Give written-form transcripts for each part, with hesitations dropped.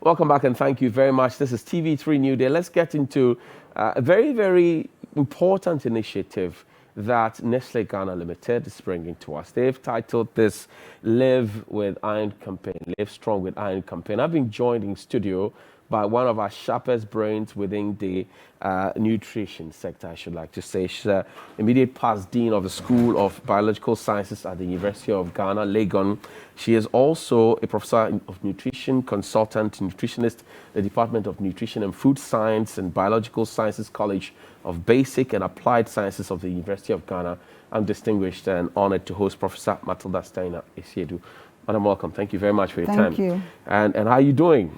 Welcome back and thank you very much. This is TV3Newday. Let's get into a very, very important initiative that Nestle Ghana Limited is bringing to us. They've titled this Live with Iron campaign, Live Strong with Iron campaign. I've been joined in studio by one of our sharpest brains within the nutrition sector, I should like to say. She's immediate past dean of the School of Biological Sciences at the University of Ghana, Legon. She is also a professor of nutrition, consultant, nutritionist, the Department of Nutrition and Food Science and Biological Sciences College of Basic and Applied Sciences of the University of Ghana. I'm distinguished and honored to host Professor Matilda Steiner Esiedu. Madam, welcome. Thank you very much for your time. Thank you. And how are you doing?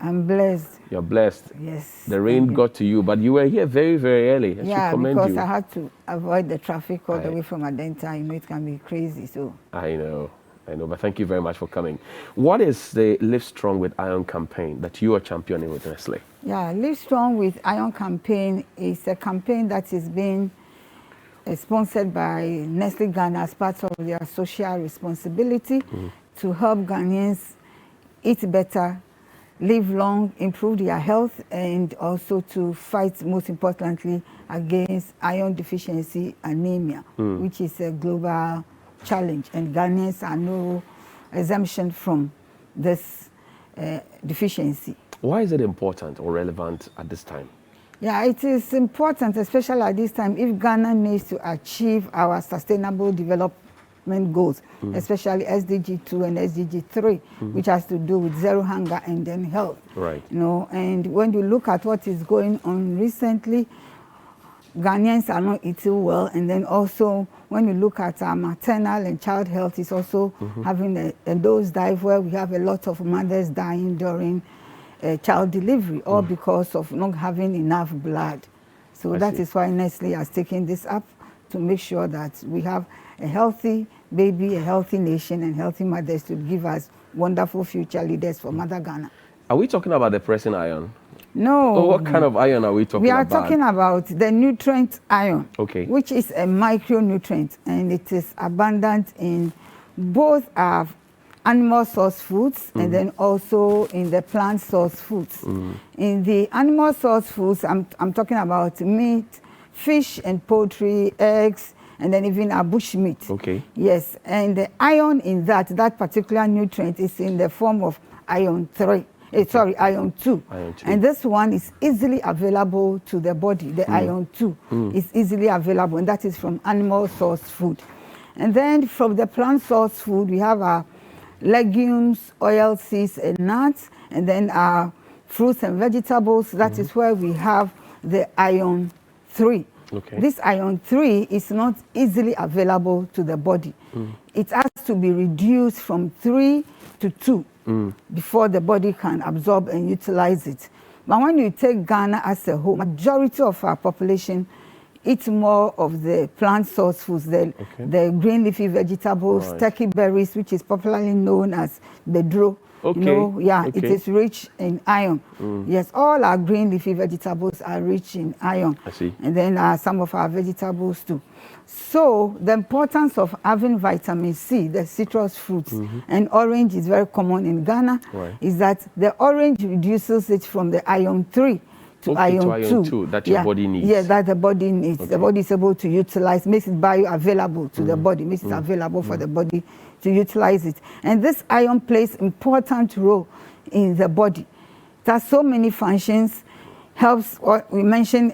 I'm blessed. You're blessed. Yes. The rain got to you, but you were here very, very early. Yeah, because I had to avoid the traffic all the way from Adenta. You know, it can be crazy, so. I know, but thank you very much for coming. What is the Live Strong with Iron campaign that you are championing with Nestle? Yeah, Live Strong with Iron campaign is a campaign that is being sponsored by Nestle Ghana as part of their social responsibility to help Ghanaians eat better, live long, improve their health, and also to fight, most importantly, against iron deficiency anemia, which is a global challenge. And Ghanaians are no exemption from this deficiency. Why is it important or relevant at this time? Yeah, it is important, especially at this time, if Ghana needs to achieve our sustainable development goals, especially SDG 2 and SDG 3, which has to do with zero hunger and then health. Right. You know, and when you look at what is going on recently, Ghanaians are not eating well, and then also when you look at our maternal and child health is also having a dose dive where we have a lot of mothers dying during child delivery, all because of not having enough blood. So that is why Nestle has taken this up to make sure that we have a healthy baby, a healthy nation, and healthy mothers to give us wonderful future leaders for Mother Ghana. Are we talking about the pressing iron? No. Oh, what kind of iron are we talking about? We are talking about the nutrient iron, which is a micronutrient, and it is abundant in both our animal source foods and then also in the plant source foods. In the animal source foods, I'm talking about meat, fish and poultry, eggs, and then even our bush meat. Okay. Yes, and the iron in that particular nutrient is in the form of iron 3. Sorry, iron 2. Iron 2. And this one is easily available to the body. The iron 2 is easily available, and that is from animal source food. And then from the plant source food, we have our legumes, oil seeds, and nuts, and then our fruits and vegetables. That is where we have the iron 3. Okay. This iron 3 is not easily available to the body. It has to be reduced from 3 to 2 before the body can absorb and utilize it. But when you take Ghana as a whole, majority of our population eat more of the plant source foods, the green leafy vegetables, turkey berries, which is popularly known as bedro. You know, it is rich in iron. Yes, all our green leafy vegetables are rich in iron. I see. And then some of our vegetables too. So the importance of having vitamin C, the citrus fruits, and orange is very common in Ghana, is that the orange reduces it from the iron 3 to iron 2 that your body needs. Yeah, that the body needs. The body is able to utilize, makes it bioavailable to the body, makes it available for the body to utilize it. And this iron plays important role in the body. It has so many functions, helps, we mentioned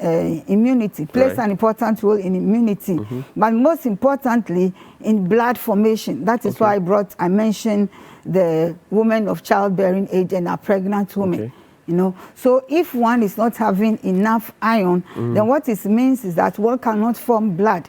immunity, plays an important role in immunity, but most importantly, in blood formation. That is why I mentioned the women of childbearing age and our pregnant women. You know, so if one is not having enough iron, then what it means is that one cannot form blood.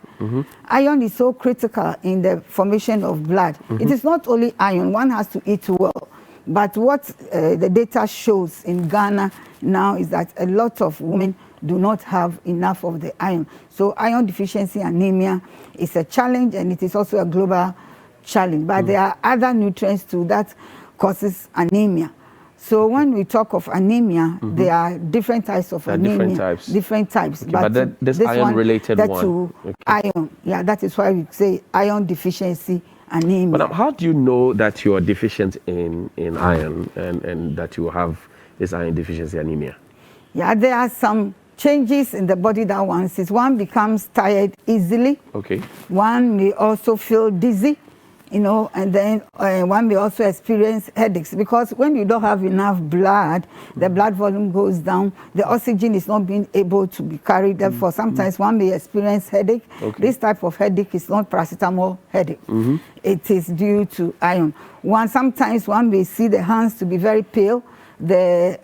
Iron is so critical in the formation of blood. It is not only iron, one has to eat well. But what the data shows in Ghana now is that a lot of women do not have enough of the iron. So iron deficiency anemia is a challenge, and it is also a global challenge. But there are other nutrients too that causes anemia. So when we talk of anemia, there are different types of anemia. Different types. But this iron-related one. Iron. Yeah, that is why we say iron deficiency anemia. But how do you know that you are deficient in iron and that you have this iron deficiency anemia? Yeah, there are some changes in the body that one sees. One becomes tired easily. Okay. One may also feel dizzy, you know, and then one may also experience headaches, because when you don't have enough blood, the blood volume goes down, the oxygen is not being able to be carried. Therefore, sometimes one may experience headache. Okay. This type of headache is not paracetamol headache. It is due to iron. Sometimes one may see the hands to be very pale, the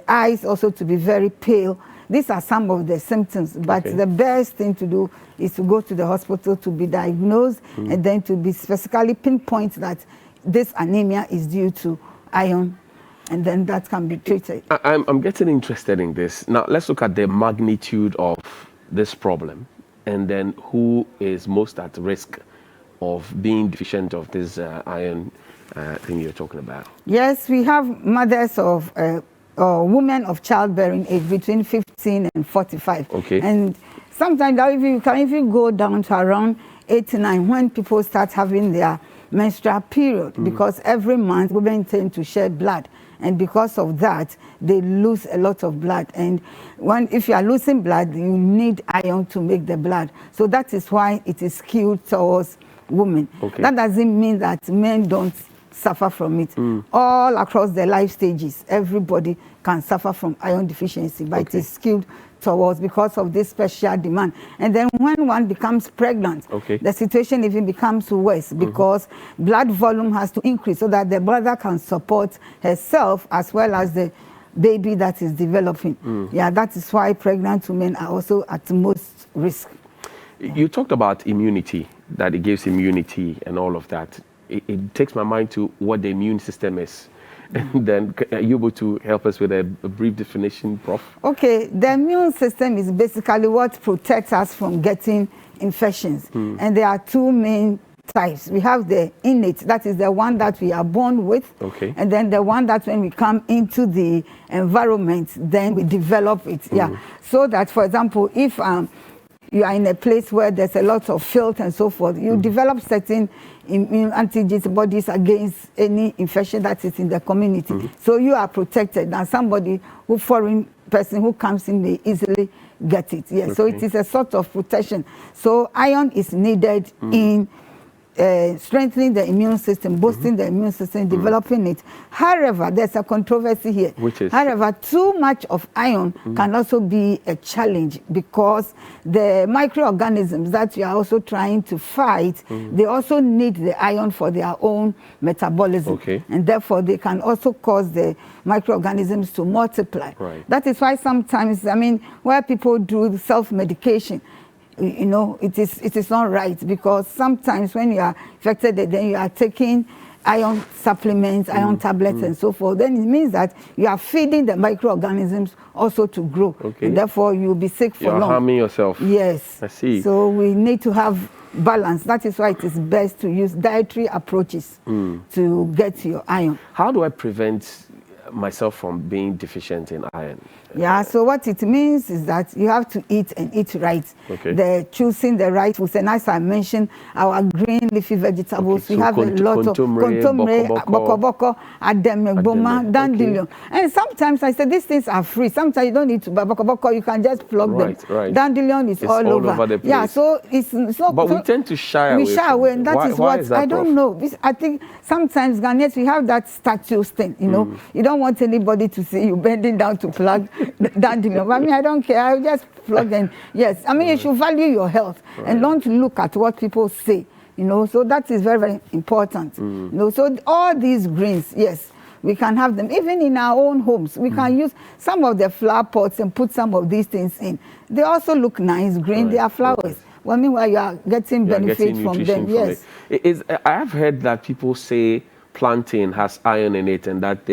eyes also to be very pale. These are some of the symptoms, but the best thing to do is to go to the hospital to be diagnosed and then to be specifically pinpoint that this anemia is due to iron, and then that can be treated. I'm getting interested in this. Now, let's look at the magnitude of this problem, and then who is most at risk of being deficient of this iron thing you're talking about. Yes, we have mothers of women of childbearing age between 15 and 45. Okay. And sometimes you can even go down to around 8 to 9 when people start having their menstrual period, because every month women tend to shed blood. And because of that, they lose a lot of blood. And if you are losing blood, you need iron to make the blood. So that is why it is skewed towards women. Okay. That doesn't mean that men don't suffer from it. All across the life stages, everybody can suffer from iron deficiency, but it is skewed towards because of this special demand. And then when one becomes pregnant, the situation even becomes worse, because blood volume has to increase so that the mother can support herself as well as the baby that is developing. Yeah, that is why pregnant women are also at most risk. You talked about immunity, that it gives immunity and all of that. It takes my mind to what the immune system is. And then are you able to help us with a brief definition, Prof? Okay, the immune system is basically what protects us from getting infections. And there are two main types. We have the innate, that is the one that we are born with. Okay. And then the one that when we come into the environment, then we develop it. Yeah. So that, for example, if you are in a place where there's a lot of filth and so forth, you develop certain immune antibodies against any infection that is in the community. So you are protected, and somebody foreign person who comes in may easily get it. Yes. So it is a sort of protection. So iron is needed in strengthening the immune system, boosting the immune system, developing it. However, there's a controversy here. Which is? However, too much of iron can also be a challenge, because the microorganisms that you are also trying to fight, they also need the iron for their own metabolism. Okay. And therefore, they can also cause the microorganisms to multiply. Right. That is why sometimes, I mean, where people do self-medication, you know, it is not right, because sometimes when you are infected, then you are taking iron supplements, iron tablets, and so forth. Then it means that you are feeding the microorganisms also to grow. Okay. And therefore, you'll be sick for long. You're harming yourself. Yes. I see. So we need to have balance. That is why it is best to use dietary approaches to get your iron. How do I prevent myself from being deficient in iron? Yeah, so what it means is that you have to eat and eat right. Okay. Choosing the right foods. And as I mentioned, our green leafy vegetables, okay, so we have a lot of kontomire, bokoboko, ademegboma, dandelion. And sometimes I say these things are free. Sometimes you don't need to buy bokoboko, you can just plug them. Right. Dandelion is all over the place. Yeah, so it's not. But we tend to shy away. We shy away, and that is what I don't know. I think sometimes Ghanaians, we have that status thing, you know. You don't want anybody to see you bending down to plug dandelion. I mean, I don't care. I just plug in. Yes, I mean, you should value your health and don't look at what people say. You know, so that is very, very important. You know, so all these greens, yes, we can have them even in our own homes. We can use some of the flower pots and put some of these things in. They also look nice, green. They are flowers. Well, meanwhile, you are getting benefit from them. Yes. I have heard that people say plantain has iron in it, and that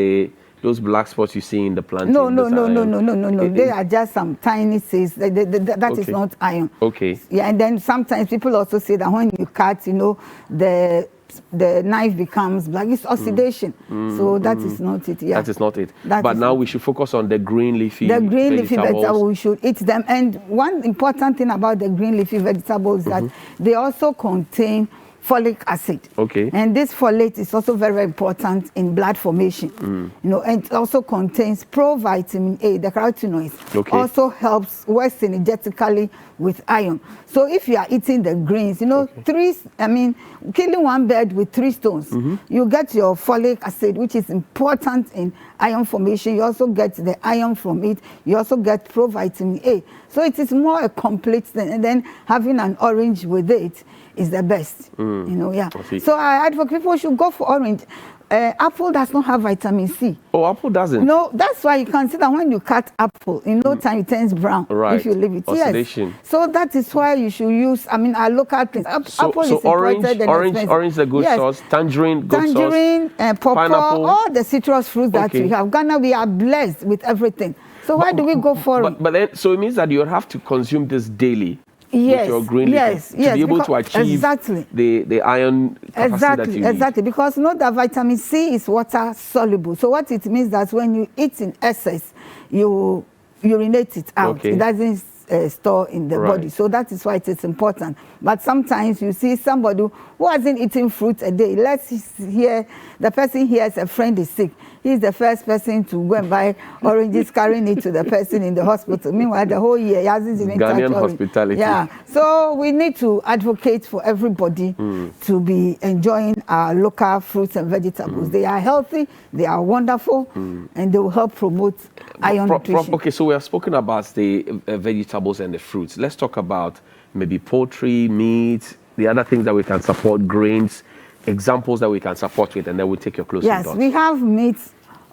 those black spots you see in the plantain. No. They are just some tiny cysts. That is not iron. Okay. Yeah, and then sometimes people also say that when you cut, you know, the knife becomes black. It's oxidation. So that is not it. Yeah. That is not it. But now we should focus on the green leafy vegetables. The green leafy vegetables, we should eat them. And one important thing about the green leafy vegetables is that they also contain folic acid. Okay. And this folate is also very, very important in blood formation. You know, and it also contains provitamin A, the carotenoids. Okay. Also helps, works synergetically with iron. So if you are eating the greens, you know, killing one bird with 3 stones, you get your folic acid, which is important in iron formation. You also get the iron from it. You also get provitamin A. So it is more a complete thing. And then having an orange with it is the best. You know, yeah. So I advocate people should go for orange. Apple does not have vitamin C. Oh, apple doesn't? No, that's why you can see that when you cut apple, in no time it turns brown if you leave it. Oxidation. Yes. So that is why you should use, our local things. Apple is orange is a good yes. source. Tangerine, good source. Tangerine, pawpaw, pineapple. all the citrus fruits that we have. Ghana, we are blessed with everything. So why do we go for it? But then, so it means that you have to consume this daily. Yes, with your green leafy to be able to achieve the iron capacity that you need. Exactly, because know that vitamin C is water soluble. So what it means that when you eat in excess, you urinate it out. It doesn't store in the body. So that is why it is important. But sometimes you see somebody who hasn't eaten fruit a day. Let's hear the person hears a friend is sick. He's the first person to go and buy oranges, carrying it to the person in the hospital. Meanwhile, the whole year he hasn't even touched orange. Hospitality. Yeah. So we need to advocate for everybody to be enjoying our local fruits and vegetables. They are healthy, they are wonderful, and they will help promote iron nutrition. Okay, so we have spoken about the vegetables and the fruits. Let's talk about maybe poultry, meat, the other things that we can support, grains, examples that we can support with, and then we'll take your closing thoughts. Yes, we have meats.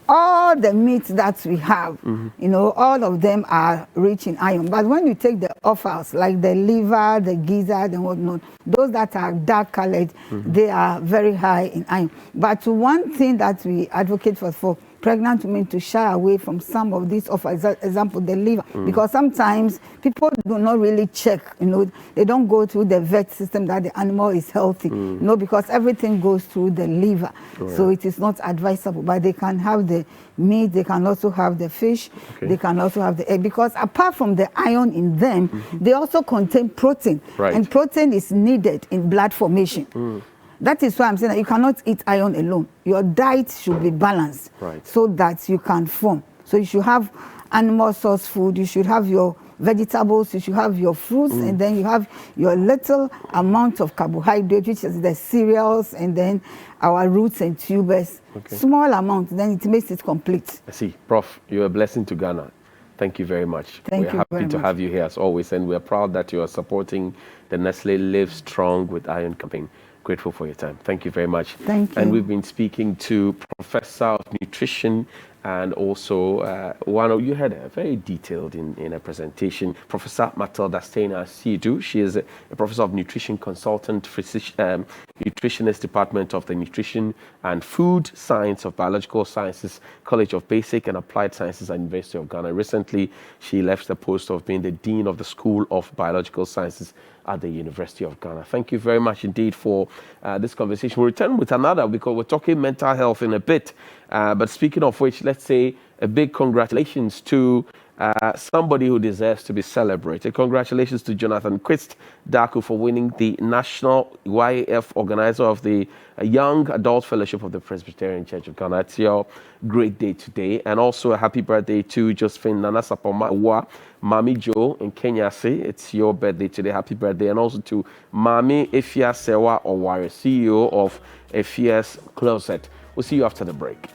All the meats that we have, you know, all of them are rich in iron. But when you take the offals, like the liver, the gizzard, and whatnot, those that are dark colored, they are very high in iron. But one thing that we advocate for pregnant women to shy away from some of these, for example, the liver, because sometimes people do not really check, you know, they don't go through the vet system that the animal is healthy, you know, because everything goes through the liver. So it is not advisable, but they can have the meat, they can also have the fish, they can also have the egg, because apart from the iron in them, they also contain protein, and protein is needed in blood formation. That is why I'm saying that you cannot eat iron alone. Your diet should be balanced so that you can form. So you should have animal source food, you should have your vegetables, you should have your fruits, and then you have your little amount of carbohydrate, which is the cereals, and then our roots and tubers. Small amount, then it makes it complete. I see. Prof, you're a blessing to Ghana. Thank you very much. We're happy to have you here as always, and we're proud that you are supporting the Nestle Live Strong with Iron campaign. Grateful for your time. Thank you very much. Thank you. And we've been speaking to Professor of Nutrition, and also you had a very detailed in a presentation, Professor Matilda Steiner Siedu. She is a professor of nutrition consultant, physician, nutritionist department of the Nutrition and Food Science of Biological Sciences, College of Basic and Applied Sciences at University of Ghana. Recently, she left the post of being the Dean of the School of Biological Sciences at the University of Ghana. Thank you very much indeed for this conversation. We'll return with another because we're talking mental health in a bit. But speaking of which, let's say a big congratulations to somebody who deserves to be celebrated. Congratulations to Jonathan Quist Daku for winning the National YAF Organizer of the Young Adult Fellowship of the Presbyterian Church of Ghana. It's your great day today. And also a happy birthday to Josephine Nana Sapoma Mami Joe in Kenya. It's your birthday today. Happy birthday. And also to Mami Efia Sewa Oware, CEO of Efia's Closet. We'll see you after the break.